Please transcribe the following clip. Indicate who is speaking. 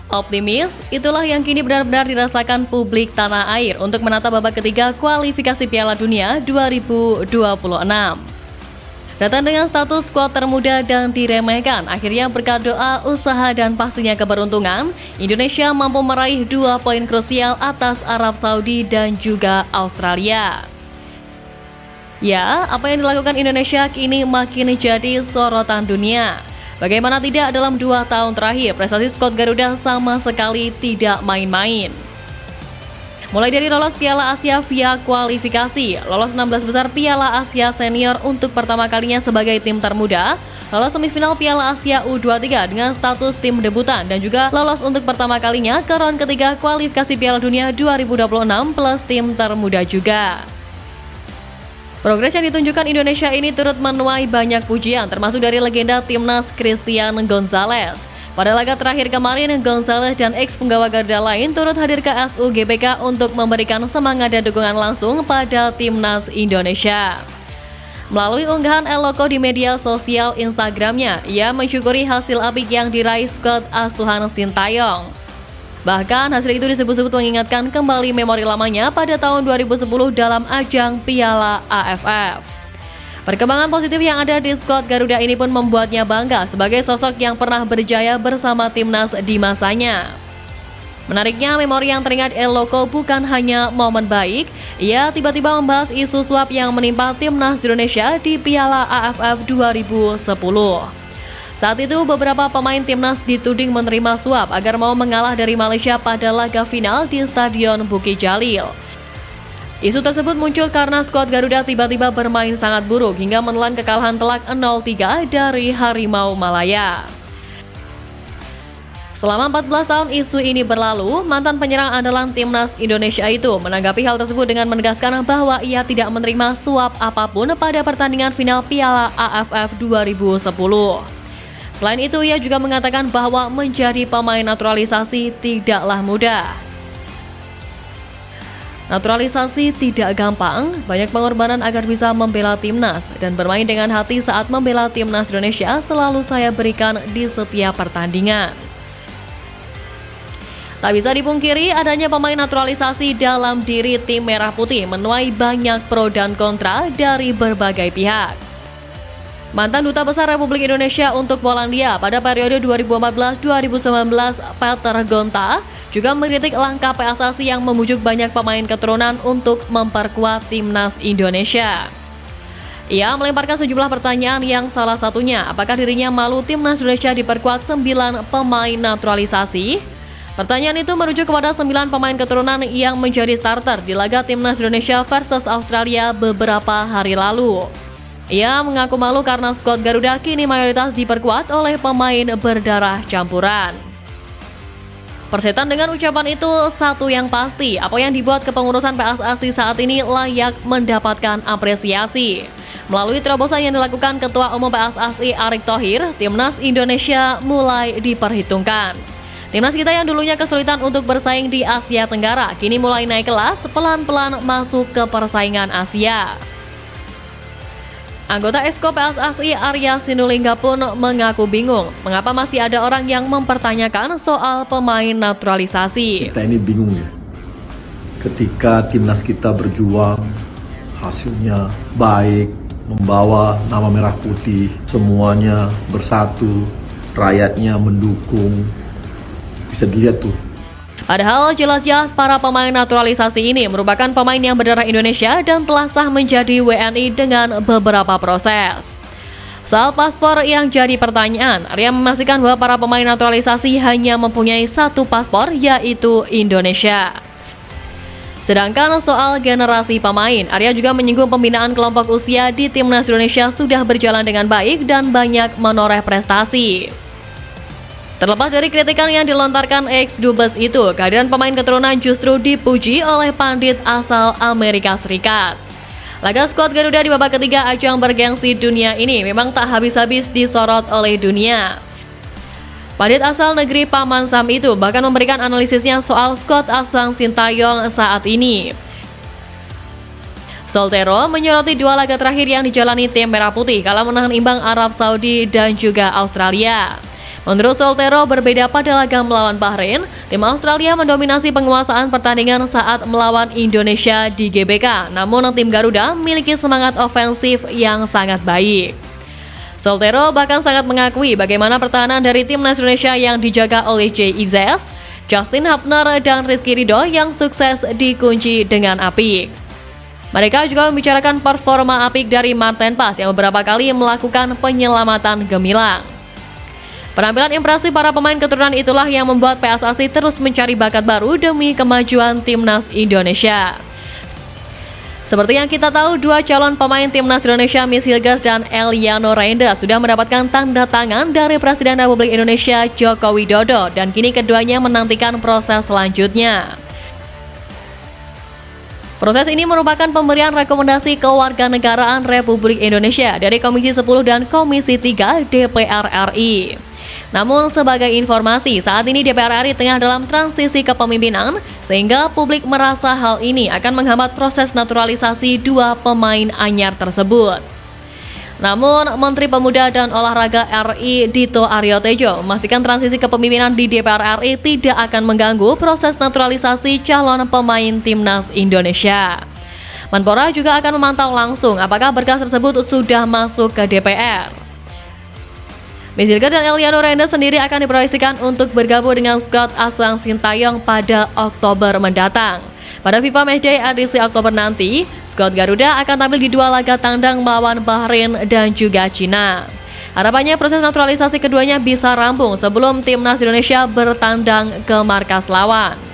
Speaker 1: Optimis, itulah yang kini benar-benar dirasakan publik tanah air untuk menata babak ketiga kualifikasi Piala Dunia 2026. Datang dengan status skuad termuda dan diremehkan, akhirnya berkat doa, usaha, dan pastinya keberuntungan, Indonesia mampu meraih 2 poin krusial atas Arab Saudi dan juga Australia. Ya, apa yang dilakukan Indonesia kini makin jadi sorotan dunia. Bagaimana tidak, dalam 2 tahun terakhir, prestasi skuad Garuda sama sekali tidak main-main. Mulai dari lolos Piala Asia via kualifikasi, lolos 16 besar Piala Asia Senior untuk pertama kalinya sebagai tim termuda, lolos semifinal Piala Asia U23 dengan status tim debutan, dan juga lolos untuk pertama kalinya ke round ketiga kualifikasi Piala Dunia 2026 plus tim termuda juga. Progres yang ditunjukkan Indonesia ini turut menuai banyak pujian, termasuk dari legenda timnas Christian Gonzalez. Pada laga terakhir kemarin, Gonzalez dan ex-penggawa Garuda lain turut hadir ke SUGBK untuk memberikan semangat dan dukungan langsung pada timnas Indonesia. Melalui unggahan Eloko di media sosial Instagramnya, ia mensyukuri hasil apik yang diraih skuad asuhan Sintayong. Bahkan hasil itu disebut-sebut mengingatkan kembali memori lamanya pada tahun 2010 dalam ajang Piala AFF. Perkembangan positif yang ada di skuad Garuda ini pun membuatnya bangga sebagai sosok yang pernah berjaya bersama timnas di masanya. Menariknya, memori yang teringat Eloko bukan hanya momen baik, ia tiba-tiba membahas isu suap yang menimpa timnas Indonesia di Piala AFF 2010. Saat itu, beberapa pemain timnas dituding menerima suap agar mau mengalah dari Malaysia pada laga final di Stadion Bukit Jalil. Isu tersebut muncul karena skuad Garuda tiba-tiba bermain sangat buruk hingga menelan kekalahan telak 0-3 dari Harimau Malaya. Selama 14 tahun isu ini berlalu, mantan penyerang andalan timnas Indonesia itu menanggapi hal tersebut dengan menegaskan bahwa ia tidak menerima suap apapun pada pertandingan final Piala AFF 2010. Selain itu, ia juga mengatakan bahwa menjadi pemain naturalisasi tidaklah mudah. Naturalisasi tidak gampang, banyak pengorbanan agar bisa membela timnas, dan bermain dengan hati saat membela timnas Indonesia selalu saya berikan di setiap pertandingan. Tak bisa dipungkiri, adanya pemain naturalisasi dalam diri tim Merah Putih menuai banyak pro dan kontra dari berbagai pihak. Mantan Duta Besar Republik Indonesia untuk Polandia pada periode 2014-2019, Peter Gonta, juga mengkritik langkah PSSI yang memujuk banyak pemain keturunan untuk memperkuat timnas Indonesia. Ia melemparkan sejumlah pertanyaan yang salah satunya, apakah dirinya malu timnas Indonesia diperkuat 9 pemain naturalisasi? Pertanyaan itu merujuk kepada 9 pemain keturunan yang menjadi starter di laga timnas Indonesia versus Australia beberapa hari lalu. Ia mengaku malu karena skuad Garuda kini mayoritas diperkuat oleh pemain berdarah campuran. Persetan dengan ucapan itu, satu yang pasti, apa yang dibuat kepengurusan PSSI saat ini layak mendapatkan apresiasi. Melalui terobosan yang dilakukan Ketua Umum PSSI Erick Thohir, timnas Indonesia mulai diperhitungkan. Timnas kita yang dulunya kesulitan untuk bersaing di Asia Tenggara, kini mulai naik kelas, pelan-pelan masuk ke persaingan Asia. Anggota Exco PSSI Arya Sinulinga pun mengaku bingung mengapa masih ada orang yang mempertanyakan soal pemain naturalisasi.
Speaker 2: Kita ini bingung ya, ketika timnas kita berjuang, hasilnya baik, membawa nama merah putih, semuanya bersatu, rakyatnya mendukung, bisa dilihat tuh.
Speaker 1: Padahal jelas-jelas para pemain naturalisasi ini merupakan pemain yang berdarah Indonesia dan telah sah menjadi WNI dengan beberapa proses. Soal paspor yang jadi pertanyaan, Arya memastikan bahwa para pemain naturalisasi hanya mempunyai 1 paspor, yaitu Indonesia. Sedangkan soal generasi pemain, Arya juga menyinggung pembinaan kelompok usia di timnas Indonesia sudah berjalan dengan baik dan banyak menoreh prestasi. Terlepas dari kritikan yang dilontarkan ex-dubes itu, kehadiran pemain keturunan justru dipuji oleh pandit asal Amerika Serikat. Laga skuad Garuda di babak ketiga ajang bergengsi dunia ini memang tak habis-habis disorot oleh dunia. Pandit asal negeri Paman Sam itu bahkan memberikan analisisnya soal skuad asuhan Sintayong saat ini. Soltero menyoroti 2 laga terakhir yang dijalani tim Merah Putih kala menahan imbang Arab Saudi dan juga Australia. Menurut Soltero, berbeda pada laga melawan Bahrain, tim Australia mendominasi penguasaan pertandingan saat melawan Indonesia di GBK. Namun tim Garuda memiliki semangat ofensif yang sangat baik. Soltero bahkan sangat mengakui bagaimana pertahanan dari timnas Indonesia yang dijaga oleh Jay Izzes, Justin Hubner, dan Rizky Ridho yang sukses dikunci dengan apik. Mereka juga membicarakan performa apik dari Marten Pas yang beberapa kali melakukan penyelamatan gemilang. Penampilan impresif para pemain keturunan itulah yang membuat PSSI terus mencari bakat baru demi kemajuan timnas Indonesia. Seperti yang kita tahu, dua calon pemain timnas Indonesia, Miss Hilgers dan Eliano Reinders, sudah mendapatkan tanda tangan dari Presiden Republik Indonesia Joko Widodo, dan kini keduanya menantikan proses selanjutnya. Proses ini merupakan pemberian rekomendasi kewarganegaraan Republik Indonesia dari Komisi 10 dan Komisi 3 DPR RI. Namun sebagai informasi, saat ini DPR RI tengah dalam transisi kepemimpinan, sehingga publik merasa hal ini akan menghambat proses naturalisasi dua pemain anyar tersebut. Namun, Menteri Pemuda dan Olahraga RI Dito Aryo Tejo memastikan transisi kepemimpinan di DPR RI tidak akan mengganggu proses naturalisasi calon pemain timnas Indonesia. Menpora juga akan memantau langsung apakah berkas tersebut sudah masuk ke DPR. Miss Hilgers dan Eliano Reinders sendiri akan diproyeksikan untuk bergabung dengan skuad Ahsan Sintayong pada Oktober mendatang. Pada FIFA Matchday edisi Oktober nanti, skuad Garuda akan tampil di dua laga tandang melawan Bahrain dan juga Cina. Harapannya proses naturalisasi keduanya bisa rampung sebelum timnas Indonesia bertandang ke markas lawan.